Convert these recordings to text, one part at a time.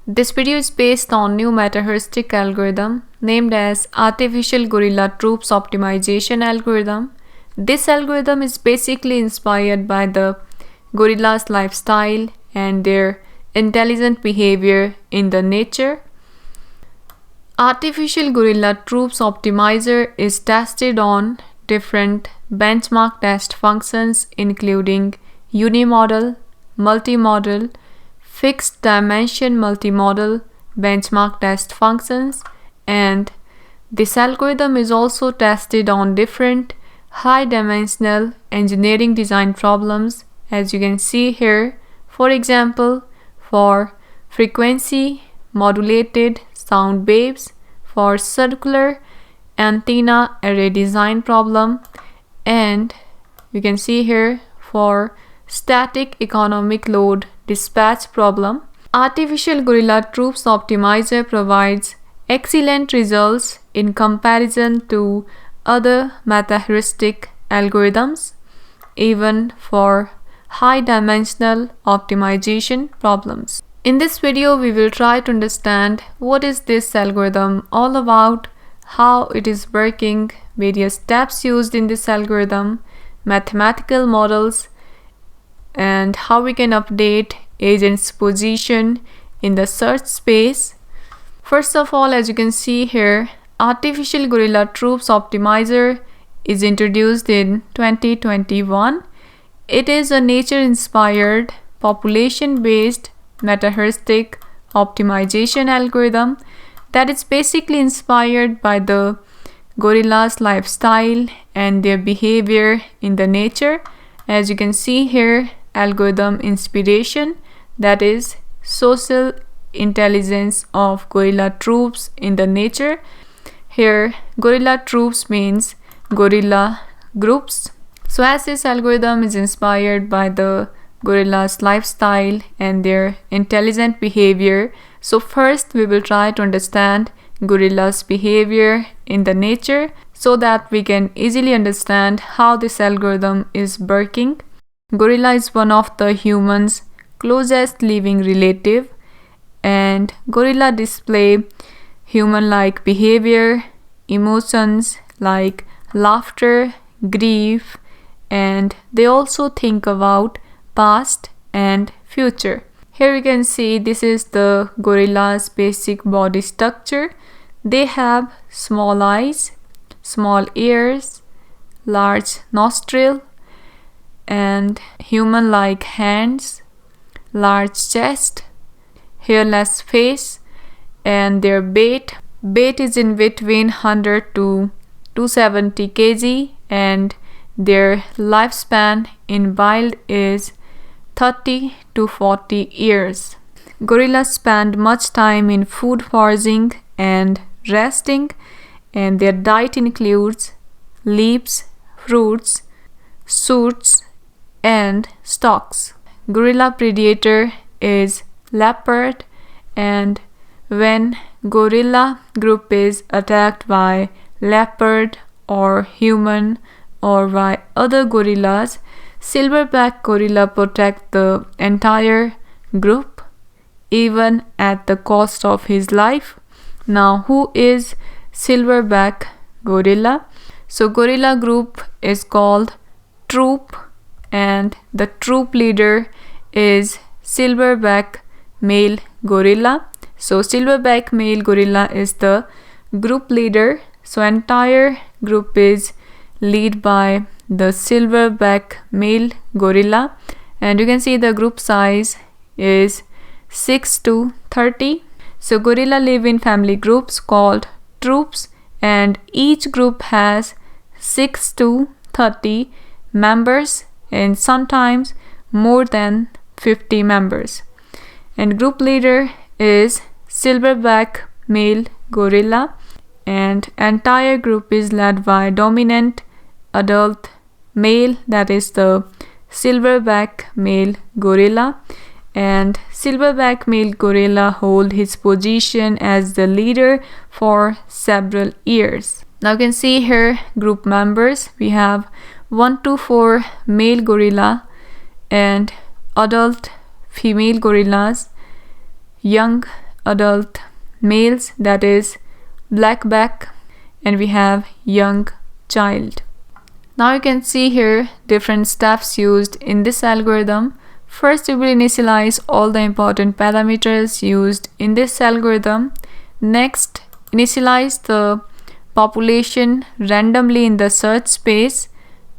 This video is based on new Meta-heuristic algorithm named as Artificial Gorilla Troops Optimization algorithm. This algorithm is basically inspired by the gorilla's lifestyle and their intelligent behavior in the nature. Artificial Gorilla Troops Optimizer is tested on different benchmark test functions including unimodal, multimodal, fixed dimension multimodal benchmark test functions, and this algorithm is also tested on different high dimensional engineering design problems, as you can see here. For example, for frequency modulated sound waves, for circular antenna array design problem, and you can see here for static economic load dispatch problem. Artificial Gorilla Troops Optimizer provides excellent results in comparison to other Metaheuristic algorithms, even for high-dimensional optimization problems. In this video, we will try to understand what is this algorithm all about, how it is working, various steps used in this algorithm, mathematical models, and how we can update agent's position in the search space. First of all, as you can see here, Artificial Gorilla Troops Optimizer is introduced in 2021. It is a nature-inspired, population-based Metaheuristic optimization algorithm that is basically inspired by the gorilla's lifestyle and their behavior in the nature. As you can see here, algorithm inspiration, that is social intelligence of gorilla troops in the nature. Here gorilla troops means gorilla groups. So as this algorithm is inspired by the gorilla's lifestyle and their intelligent behavior, so first we will try to understand gorilla's behavior in the nature so that we can easily understand how this algorithm is working. Gorilla is one of the human's closest living relative, and gorilla display human-like behavior, emotions like laughter, grief, and they also think about past and future. Here you can see this is the gorilla's basic body structure. They have small eyes, small ears, large nostril, and human-like hands, large chest, hairless face, and their weight is in between 100 to 270 kg, and their lifespan in wild is 30 to 40 years. Gorillas spend much time in food foraging and resting, and their diet includes leaves, fruits, shoots, and stalks. Gorilla predator is leopard, and when gorilla group is attacked by leopard or human or by other gorillas, silverback gorilla protect the entire group even at the cost of his life. Now, who is silverback gorilla? So gorilla group is called troop, and the troop leader is silverback male gorilla. So silverback male gorilla is the group leader. So entire group is led by the silverback male gorilla, and you can see the group size is 6 to 30. So gorilla live in family groups called troops, and each group has 6 to 30 members and sometimes more than 50 members. And group leader is silverback male gorilla, and entire group is led by dominant adult male, that is the silverback male gorilla, and silverback male gorilla hold his position as the leader for several years. Now you can see here group members. We have 1 to 4 male gorilla and adult female gorillas, young adult males, that is black back, and we have young child. Now you can see here different steps used in this algorithm. First, we will initialize all the important parameters used in this algorithm. Next, initialize the population randomly in the search space.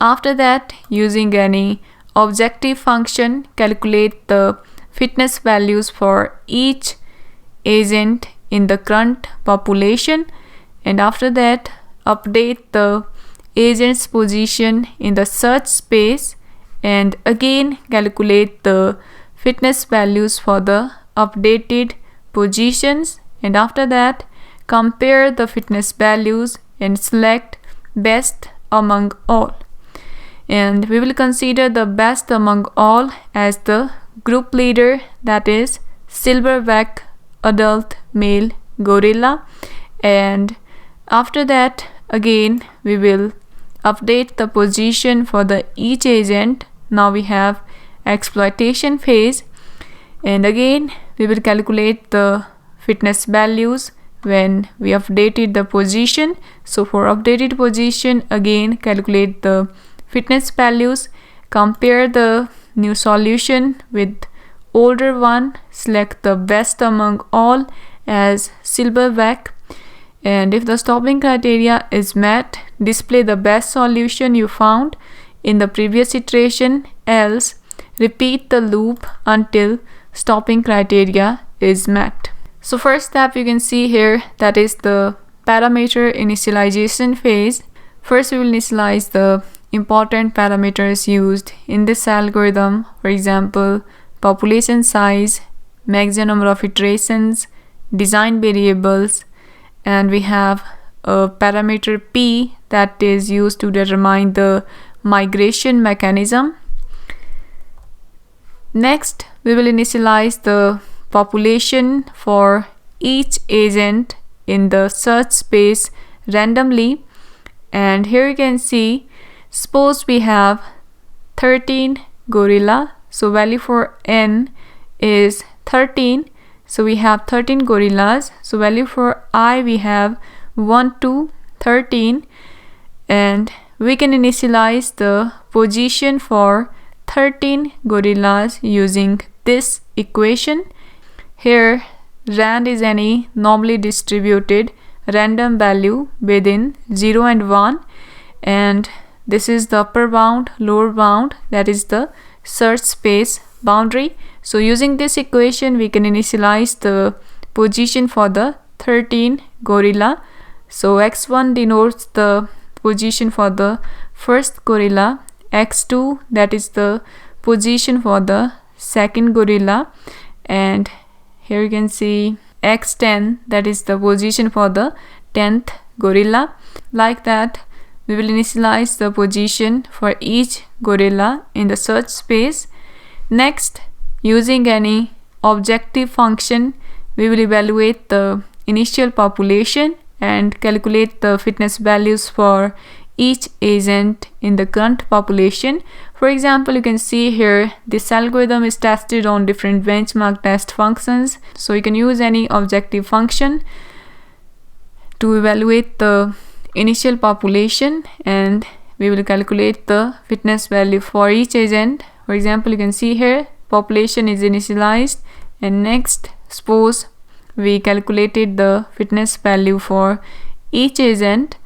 After that, using any objective function, calculate the fitness values for each agent in the current population, and after that, update the agent's position in the search space and again calculate the fitness values for the updated positions, and after that compare the fitness values and select best among all. And we will consider the best among all as the group leader, that is silverback adult male gorilla, and after that again we will update the position for the each agent. Now we have exploitation phase, and again we will calculate the fitness values when we updated the position. So for updated position, again calculate the fitness values, compare the new solution with older one, select the best among all as silverback, and if the stopping criteria is met, display the best solution you found in the previous iteration, else repeat the loop until stopping criteria is met. So first step you can see here, that is the parameter initialization phase. First we will initialize the important parameters used in this algorithm, for example population size, maximum number of iterations, design variables, and we have a parameter P that is used to determine the migration mechanism. Next, we will initialize the population for each agent in the search space randomly, and here you can see, suppose we have 13 gorilla, so value for n is 13, so we have 13 gorillas, so value for I we have 1 to 13, and we can initialize the position for 13 gorillas using this equation. Here rand is any normally distributed random value within 0 and 1, and this is the upper bound, lower bound, that is the search space boundary. So using this equation we can initialize the position for the 13 gorilla. So x1 denotes the position for the first gorilla, x2 that is the position for the second gorilla, and here you can see x10 that is the position for the 10th gorilla. Like that we will initialize the position for each gorilla in the search space. Next, using any objective function, we will evaluate the initial population and calculate the fitness values for each agent in the current population. For example, you can see here this algorithm is tested on different benchmark test functions, so you can use any objective function to evaluate the initial population, and we will calculate the fitness value for each agent. For example, you can see here population is initialized, and next suppose we calculated the fitness value for each agent.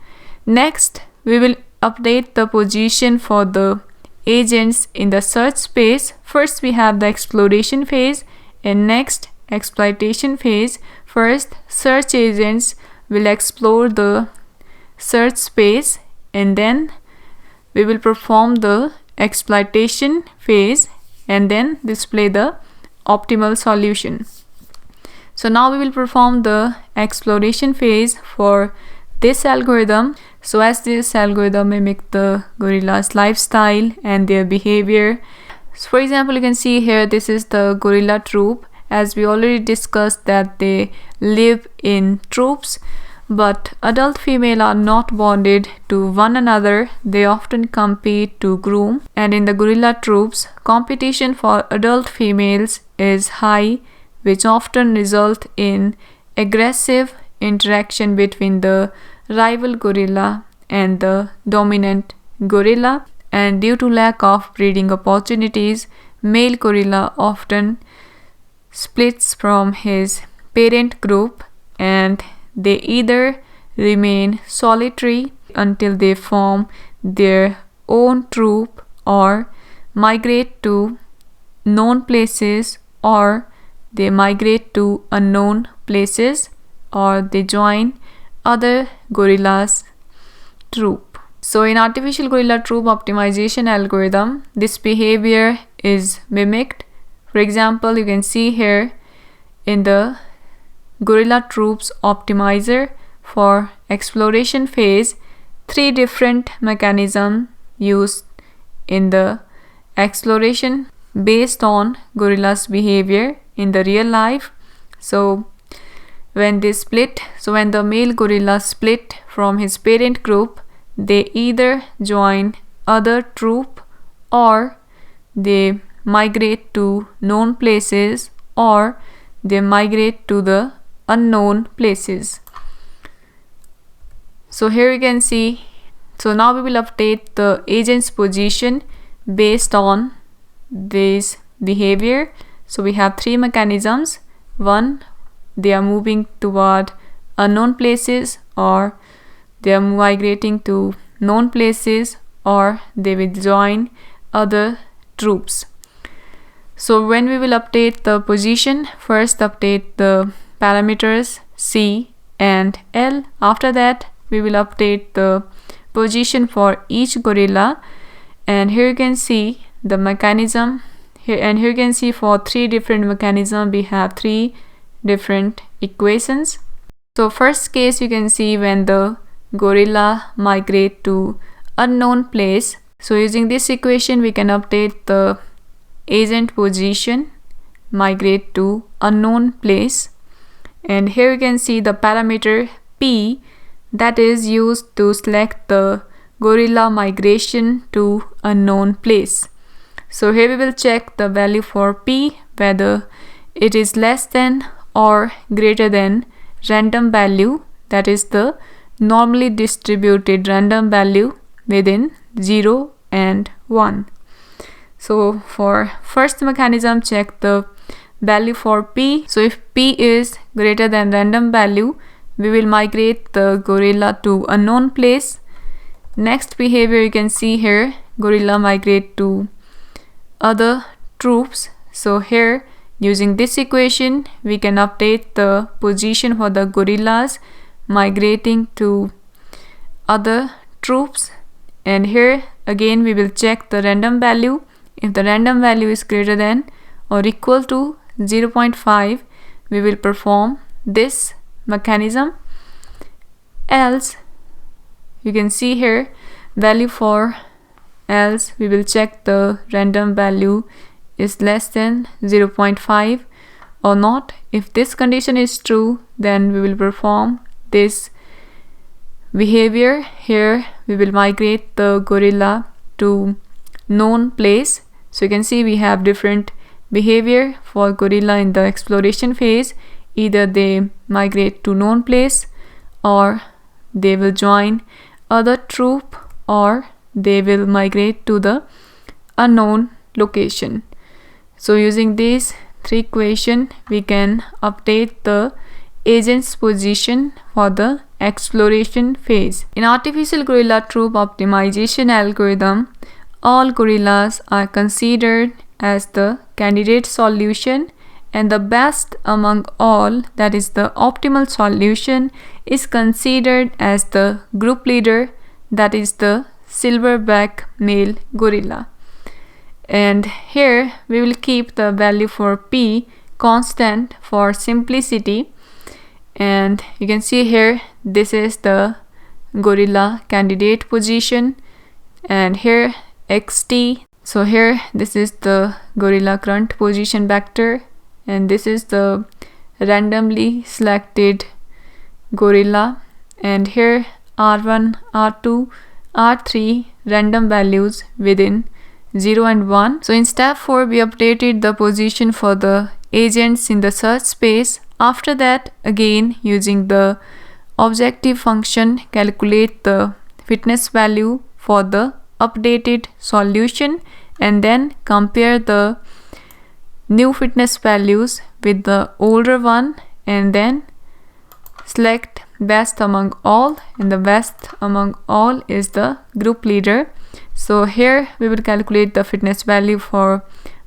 Next we will update the position for the agents in the search space. First we have the exploration phase and next exploitation phase. First, search agents will explore the search space, and then we will perform the exploitation phase and then display the optimal solution. So now we will perform the exploration phase for this algorithm. So as this algorithm mimic the gorilla's lifestyle and their behavior. So for example, you can see here this is the gorilla troop. As we already discussed that they live in troops, but adult female are not bonded to one another. They often compete to groom, and in the gorilla troops competition for adult females is high which often result in aggressive interaction between the rival gorilla and the dominant gorilla, and due to lack of breeding opportunities, male gorilla often splits from his parent group and they either remain solitary until they form their own troop or migrate to known places, or they migrate to unknown places, or they join other gorillas troop. So in artificial gorilla troop optimization algorithm, this behavior is mimicked. For example, you can see here in the gorilla troops optimizer for exploration phase, 3 different mechanisms used in the exploration based on gorilla's behavior in the real life. So when the male gorilla split from his parent group, they either join other troop, or they migrate to known places, or they migrate to the unknown places. So here you can see, so now we will update the agent's position based on this behavior. So we have 3 mechanisms. One, they are moving toward unknown places, or they are migrating to known places, or they will join other troops. So when we will update the position, first update the parameters C and L. After that, we will update the position for each gorilla, and here you can see the mechanism here, and here you can see for 3 different mechanisms we have 3 different equations. So first case, you can see when the gorilla migrate to unknown place. So using this equation, we can update the agent position, migrate to unknown place, and here you can see the parameter P that is used to select the gorilla migration to unknown place. So here we will check the value for P, whether it is less than or greater than random value, that is the normally distributed random value within 0 and 1. So for first mechanism, check the value for P. So if P is greater than random value, we will migrate the gorilla to unknown place. Next behavior, you can see here, gorilla migrate to other troops. So here, using this equation, we can update the position for the gorillas migrating to other troops, and here again we will check the random value. If the random value is greater than or equal to 0.5, we will perform this mechanism. Else, you can see here value for else, we will check the random value is less than 0.5 or not. If this condition is true, then we will perform this behavior. Here we will migrate the gorilla to known place. So you can see we have different behavior for gorilla in the exploration phase. Either they migrate to known place, or they will join other troop, or they will migrate to the unknown location. So using these 3 equations, we can update the agent's position for the exploration phase. In artificial gorilla troop optimization algorithm, all gorillas are considered as the candidate solution, and the best among all, that is the optimal solution, is considered as the group leader, that is the silverback male gorilla. And here we will keep the value for P constant for simplicity, and you can see here this is the gorilla candidate position, and here xt. So here this is the gorilla current position vector, and this is the randomly selected gorilla, and here R1, R2, R3 random values within 0 and 1. So in step 4, we updated the position for the agents in the search space. After that, again using the objective function, calculate the fitness value for the updated solution and then compare the new fitness values with the older one and then select best among all, and the best among all is the group leader. So here we will calculate the fitness value for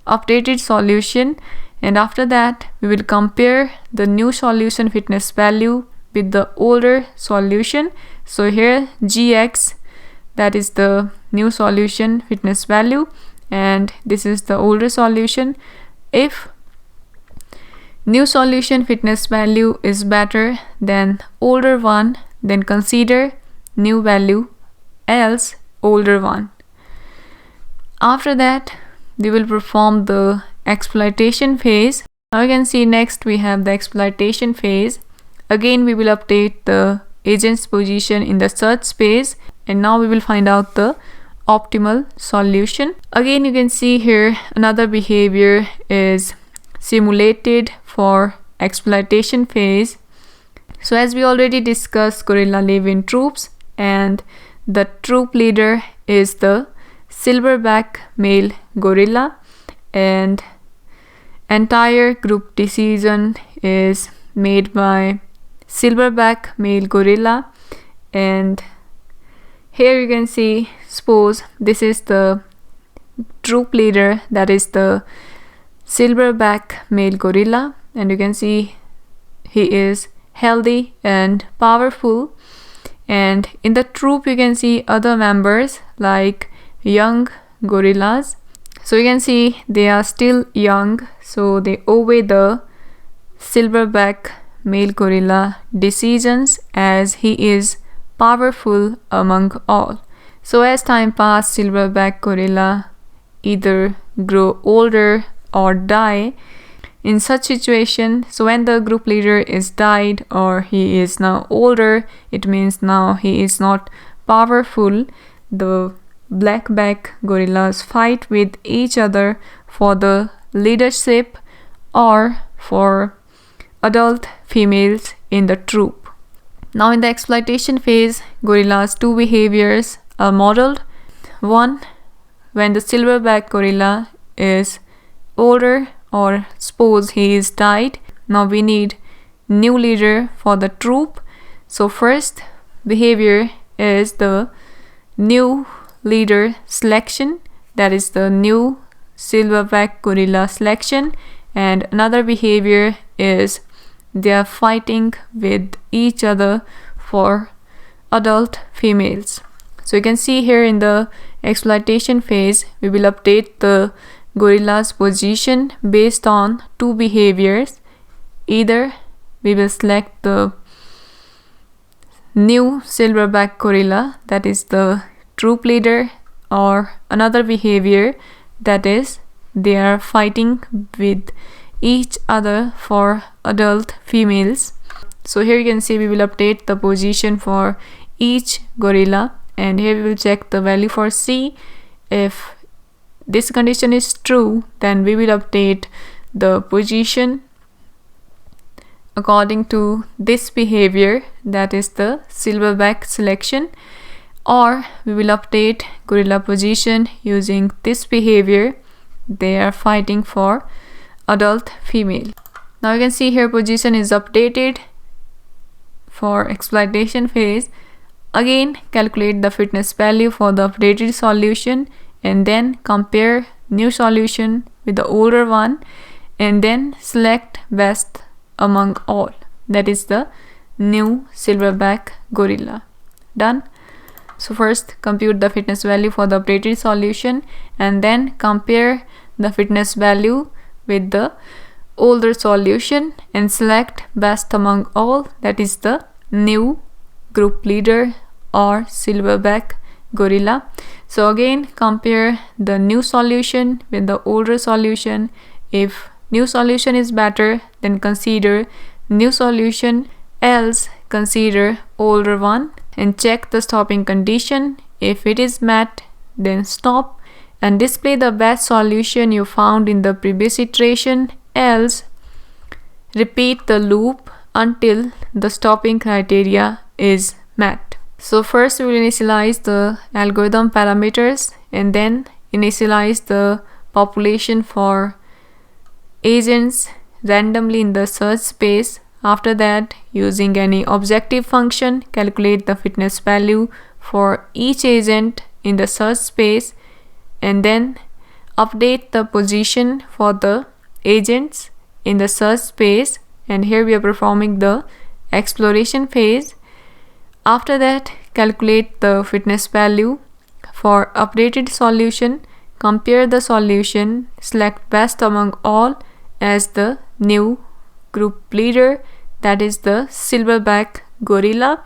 updated solution, and after that we will compare the new solution fitness value with the older solution. So here gx, that is the new solution fitness value, and this is the older solution. If new solution fitness value is better than older one, then consider new value, else older one. After that we will perform the exploitation phase. Now you can see next we have the exploitation phase. Again we will update the agent's position in the search space, and now we will find out the optimal solution. Again you can see here another behavior is simulated for exploitation phase. So as we already discussed, gorilla live in troops, and the troop leader is the silverback male gorilla, and entire group decision is made by silverback male gorilla. And here you can see, suppose this is the troop leader, that is the silverback male gorilla, and you can see he is healthy and powerful. And in the troop you can see other members like young gorillas. So you can see they are still young, so they obey the silverback male gorilla decisions as he is powerful among all. So as time passes, silverback gorilla either grow older or die. In such situation, so when the group leader is died or he is now older, it means now he is not powerful. The blackback gorillas fight with each other for the leadership or for adult females in the troop. Now in the exploitation phase, gorillas' two behaviors are modeled. One, when the silverback gorilla is older, or suppose he is died, now we need new leader for the troop. So first behavior is the new leader selection, that is the new silverback gorilla selection, and another behavior is they are fighting with each other for adult females. So you can see here in the exploitation phase we will update the gorilla's position based on two behaviors. Either we will select the new silverback gorilla, that is the troop leader, or another behavior, that is they are fighting with each other for adult females. So here you can see we will update the position for each gorilla, and here we will check the value for C. If this condition is true, then we will update the position according to this behavior, that is the silverback selection, or we will update gorilla position using this behavior, they are fighting for adult female. Now you can see here position is updated for exploitation phase. Again calculate the fitness value for the updated solution and then compare new solution with the older one, and then select best among all, that is the new silverback gorilla. Done. So first compute the fitness value for the updated solution and then compare the fitness value with the older solution and select best among all, that is the new group leader or silverback gorilla. So again compare the new solution with the older solution. If new solution is better, then consider new solution, else consider older one, and check the stopping condition. If it is met, then stop and display the best solution you found in the previous iteration, else repeat the loop until the stopping criteria is met. So first we will initialize the algorithm parameters and then initialize the population for agents randomly in the search space. After that, using any objective function, calculate the fitness value for each agent in the search space and then update the position for the agents in the search space, and here we are performing the exploration phase. After that, calculate the fitness value for updated solution, compare the solution, select best among all as the new group leader, that is the silverback gorilla,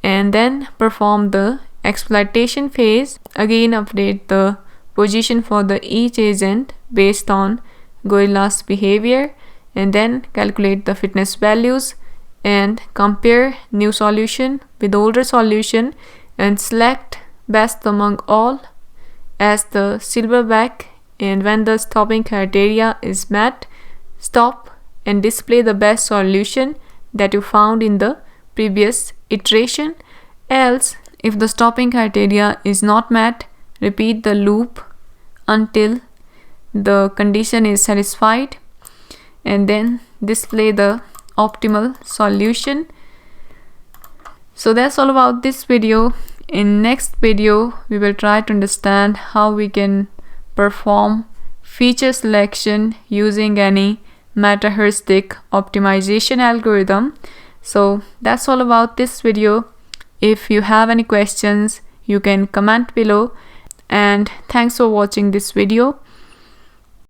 and then perform the exploitation phase. Again, update the position for the each agent based on gorilla's behavior and then calculate the fitness values and compare new solution with older solution and select best among all as the silverback, and when the stopping criteria is met, stop and display the best solution that you found in the previous iteration. Else, if the stopping criteria is not met, repeat the loop until the condition is satisfied and then display the optimal solution. So that's all about this video. In next video, we will try to understand how we can perform feature selection using any Meta-heuristic optimization algorithm. So that's all about this video. If you have any questions, you can comment below, and thanks for watching this video.